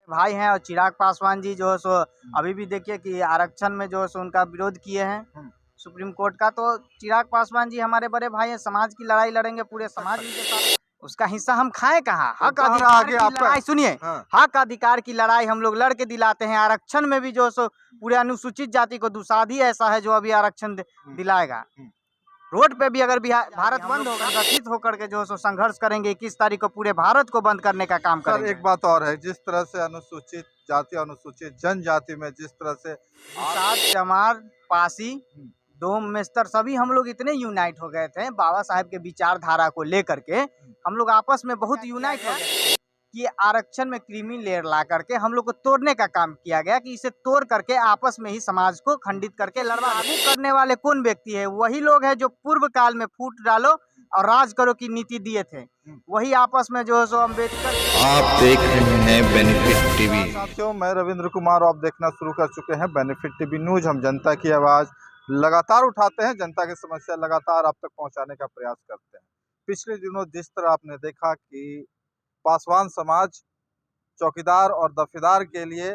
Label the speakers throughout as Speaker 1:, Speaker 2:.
Speaker 1: भाई हैं और चिराग पासवान जी जो है सो अभी भी देखिए कि आरक्षण में जो है सो उनका विरोध किए हैं सुप्रीम कोर्ट का। तो चिराग पासवान जी हमारे बड़े भाई हैं, समाज की लड़ाई लड़ेंगे पूरे समाज के साथ। उसका हिस्सा हम खाएं कहाँ? हक अधिकार की लड़ाई सुनिए, हक अधिकार की लड़ाई हम लोग लड़ के दिलाते हैं। आरक्षण में भी जो है सो पूरे अनुसूचित जाति को दुसाधी ऐसा है जो अभी आरक्षण दिलाएगा। रोड पे भी अगर बिहार भारत बंद होगा, संगठित होकर के जो है सो संघर्ष करेंगे। 21 तारीख को पूरे भारत को बंद करने का काम करेंगे।
Speaker 2: एक बात और है, जिस तरह से अनुसूचित जाति अनुसूचित जनजाति में जिस तरह से
Speaker 1: चमार पासी डोम मेस्तर सभी हम लोग इतने यूनाइट हो गए थे बाबा साहेब के विचारधारा को लेकर के। हम लोग आपस में बहुत यूनाइट हो गए कि आरक्षण में क्रीमी लेयर ला करके हम लोग को तोड़ने का काम किया गया कि इसे तोड़ करके आपस में ही समाज को खंडित करके लड़वा करने वाले कौन व्यक्ति है? वही लोग हैं जो पूर्व काल में फूट डालो और राज करो की नीति दिए थे। वही आपस में जो है सो अम्बेडकर।
Speaker 3: आप देख रहे हैं बेनिफिट टीवी।
Speaker 2: साथियों, मैं रविंद्र कुमार, आप देखना शुरू कर चुके हैं बेनिफिट टीवी न्यूज। हम जनता की आवाज लगातार उठाते हैं, जनता की समस्या लगातार आप तक पहुंचाने का प्रयास करते हैं। पिछले दिनों जिस तरह आपने देखा कि पासवान समाज चौकीदार और दफेदार के लिए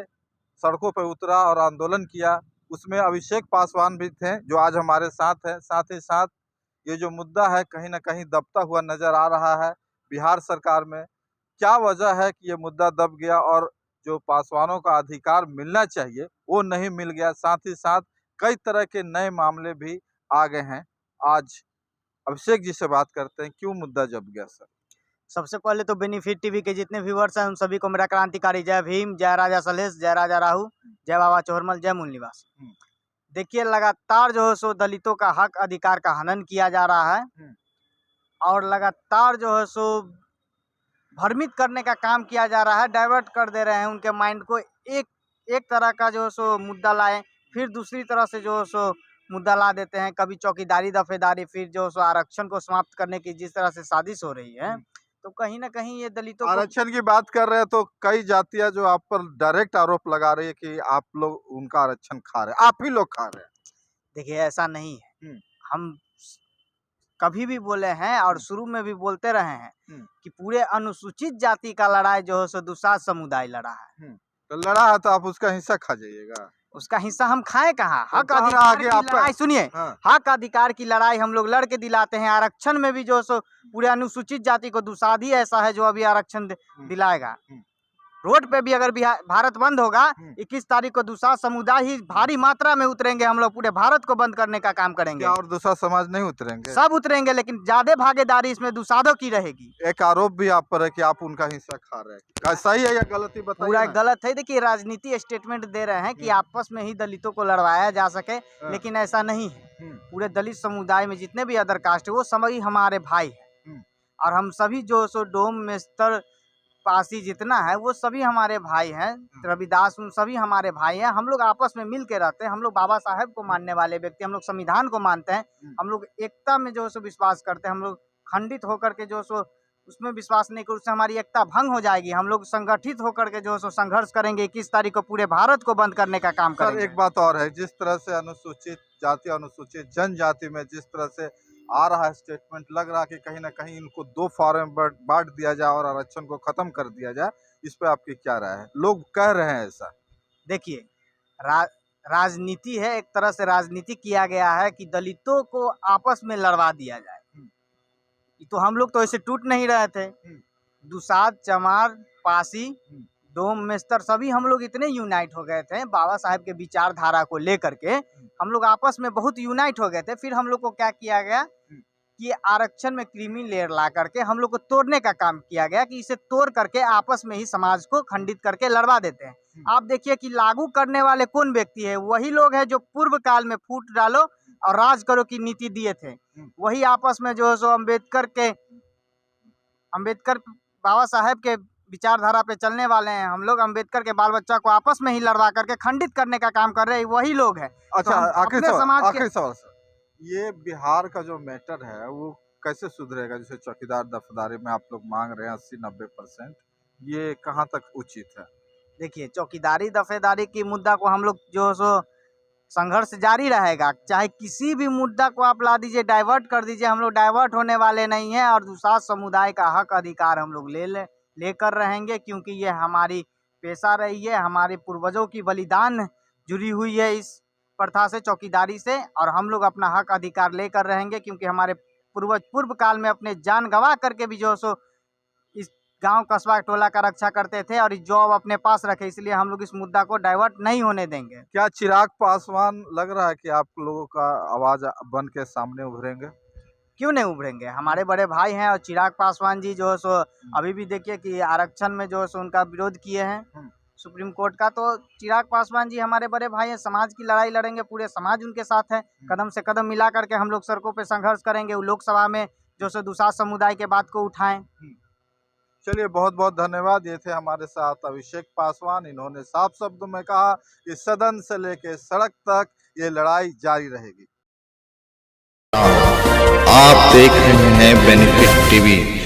Speaker 2: सड़कों पर उतरा और आंदोलन किया, उसमें अभिषेक पासवान भी थे जो आज हमारे साथ हैं। साथ ही साथ ये जो मुद्दा है कहीं ना कहीं दबता हुआ नजर आ रहा है बिहार सरकार में। क्या वजह है कि ये मुद्दा दब गया और जो पासवानों का अधिकार मिलना चाहिए वो नहीं मिल गया? साथ ही साथ कई तरह के नए मामले भी आ गए हैं। आज अभिषेक जी से बात करते हैं, क्यों मुद्दा जब गया सर?
Speaker 1: सबसे पहले तो बेनिफिट टीवी के जितने व्यूवर्स हैं उन सभी को मेरा क्रांतिकारी जय भीम, जय राजा सलेश, जय राजा राहु, जय बाबा चोहरमल, जय मूल निवास। देखिए, लगातार जो है सो दलितों का हक अधिकार का हनन किया जा रहा है और लगातार जो है सो भ्रमित करने का काम किया जा रहा है। डाइवर्ट कर दे रहे हैं उनके माइंड को। एक तरह का जो है सो मुद्दा लाए, फिर दूसरी तरह से जो है सो मुद्दा ला देते हैं। कभी चौकीदारी दफेदारी, फिर जो सो आरक्षण को समाप्त करने की जिस तरह से साजिश हो रही है, तो कहीं ना कहीं ये दलितों
Speaker 2: आरक्षण की बात कर रहे हैं तो कई जातियां जो आप पर डायरेक्ट आरोप लगा रही है कि आप लोग उनका आरक्षण खा रहे हैं, आप ही लोग खा रहे हैं।
Speaker 1: देखिए, ऐसा नहीं है। हम कभी भी बोले हैं और शुरू में भी बोलते रहे हैं कि पूरे अनुसूचित जाति का लड़ाई जो है सो दुसाध समुदाय लड़ा है।
Speaker 2: तो लड़ा है तो आप उसका हिस्सा खा जाइएगा।
Speaker 1: उसका हिस्सा हम खाएं कहाँ? हक
Speaker 2: तो
Speaker 1: अधिकार की
Speaker 2: आपका
Speaker 1: लड़ाई सुनिए, हक अधिकार की लड़ाई हम लोग लड़ के दिलाते हैं। आरक्षण में भी जो सो पूरे अनुसूचित जाति को दुसाधी ऐसा है जो अभी आरक्षण दिलाएगा। रोड पे भी अगर बिहार भारत बंद होगा, 21 तारीख को दूसरा समुदाय ही भारी मात्रा में उतरेंगे। हम लोग पूरे भारत को बंद करने का काम करेंगे।
Speaker 2: और दूसरा समाज नहीं उतरेंगे?
Speaker 1: सब उतरेंगे, लेकिन ज्यादा भागीदारी इसमें दुसाधों की रहेगी।
Speaker 2: एक आरोप भी आप पर है कि आप उनका हिस्सा खा रहे हैं, सही है या गलती बताइए?
Speaker 1: पूरा गलत है। देखिए, राजनीति स्टेटमेंट दे रहे हैं कि आपस में ही दलितों को लड़वाया जा सके, लेकिन ऐसा नहीं है। पूरे दलित समुदाय में जितने भी अदर कास्ट है वो सभी हमारे भाई हैं और हम सभी जो सो डोम मेस्तर पासी जितना है वो सभी हमारे भाई हैं। रविदास उन सभी हमारे भाई हैं। हम लोग आपस में मिल के रहते हैं। हम लोग बाबा साहेब को मानने वाले व्यक्ति, हम लोग संविधान को मानते हैं। हम लोग एकता में जो सो विश्वास करते हैं। हम लोग खंडित होकर के जो सो उसमें विश्वास नहीं कर, उससे हमारी एकता भंग हो जाएगी। हम लोग संगठित होकर के जो सो संघर्ष करेंगे। 21 तारीख को पूरे भारत को बंद करने का काम करेंगे।
Speaker 2: एक बात और है, जिस तरह से अनुसूचित जाति अनुसूचित जनजाति में जिस तरह से आ रहा है स्टेटमेंट, लग रहा है कि कहीं ना कहीं इनको 2 फॉर्म में बांट दिया जाए और आरक्षण को खत्म कर दिया जाए। इस पे आपकी क्या राय है? लोग कह रहे हैं ऐसा।
Speaker 1: देखिए, राजनीति है, एक तरह से राजनीति किया गया है कि दलितों को आपस में लड़वा दिया जाए। तो हम लोग तो ऐसे टूट नहीं रहे थे। दुसाध चमार पासी डोम मेस्तर सभी हम लोग इतने यूनाइट हो गए थे बाबा साहेब के विचारधारा को लेकर के। हम लोग आपस में बहुत यूनाइट हो गए थे। फिर हम लोग को क्या किया गया कि आरक्षण में क्रीमी लेयर ला करके हम लोग को तोड़ने का काम किया गया कि इसे तोड़ करके आपस में ही समाज को खंडित करके लड़वा देते हैं। आप देखिए कि लागू करने वाले कौन व्यक्ति है? वही लोग हैं जो पूर्व काल में फूट डालो और राज करो की नीति दिए थे। वही आपस में जो है सो अम्बेडकर बाबा साहेब के विचारधारा पे चलने वाले हैं। हम लोग अम्बेडकर के बाल बच्चा को आपस में ही लड़वा करके खंडित करने का काम कर रहे हैं, वही लोग हैं।
Speaker 2: अच्छा, आखिरी सवाल सर, ये बिहार का जो मैटर है वो कैसे सुधरेगा? जैसे चौकीदार दफेदारी में आप लोग मांग रहे हैं 80-90%, ये कहाँ तक उचित है?
Speaker 1: देखिए, चौकीदारी दफेदारी की मुद्दा को हम लोग जो सो संघर्ष जारी रहेगा। चाहे किसी भी मुद्दा को आप ला दीजिए, डाइवर्ट कर दीजिए, हम लोग डाइवर्ट होने वाले नहीं हैं और दूसरा समुदाय का हक अधिकार हम लोग लेकर रहेंगे, क्योंकि ये हमारी पेशा रही है, हमारे पूर्वजों की बलिदान जुड़ी हुई है इस प्रथा से, चौकीदारी से, और हम लोग अपना हक अधिकार लेकर रहेंगे, क्योंकि हमारे पूर्वज पूर्व काल में अपने जान गंवा करके भी जो है सो इस गांव कस्बा टोला का रक्षा करते थे और इस जॉब अपने पास रखे, इसलिए हम लोग इस मुद्दा को डाइवर्ट नहीं होने देंगे।
Speaker 2: क्या चिराग पासवान लग रहा है कि आप लोगों का आवाज बन के सामने उभरेंगे?
Speaker 1: क्यों नहीं उभरेंगे, हमारे बड़े भाई हैं। और चिराग पासवान जी जो है सो अभी भी देखिए कि आरक्षण में जो है सो उनका विरोध किए हैं सुप्रीम कोर्ट का, तो चिराग पासवान जी हमारे बड़े भाई हैं, समाज की लड़ाई लड़ेंगे, पूरे समाज उनके साथ है, कदम से कदम मिला करके हम लोग सड़कों पे संघर्ष करेंगे, लोकसभा में जो सो दुसाध समुदाय के बात को उठाएं।
Speaker 2: चलिए, बहुत बहुत धन्यवाद। ये थे हमारे साथ अभिषेक पासवान। इन्होंने साफ शब्दों में कहा कि सदन से लेकर सड़क तक ये लड़ाई जारी रहेगी।
Speaker 3: आप देख रहे हैं बेनिफिट टीवी।